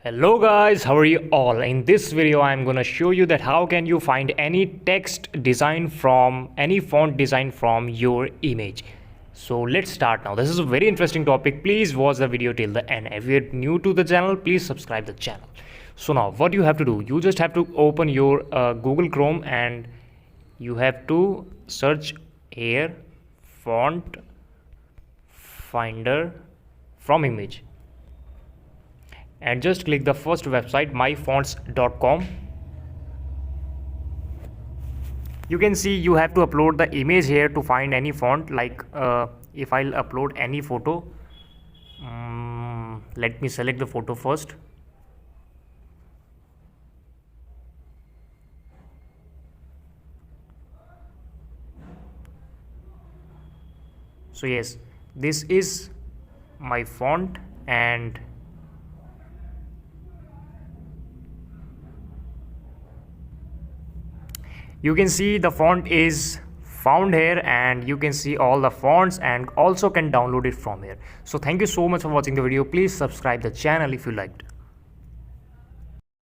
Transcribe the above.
Hello guys, how are you all? In this video I'm gonna show you that how can you find any text design from any font design from your image. So let's start now. This is a very interesting topic. Please watch the video till the end. If you're new to the channel, please subscribe the channel. So now what you have to do, you just have to open your Google Chrome and you have to search here font finder from image and just click the first website myfonts.com. You can see you have to upload the image here to find any font. Like if I'll upload any photo, let me select the photo first. So yes, this is my font and you can see the font is found here and you can see all the fonts and also can download it from here. So thank you so much for watching the video. Please subscribe the channel if you liked.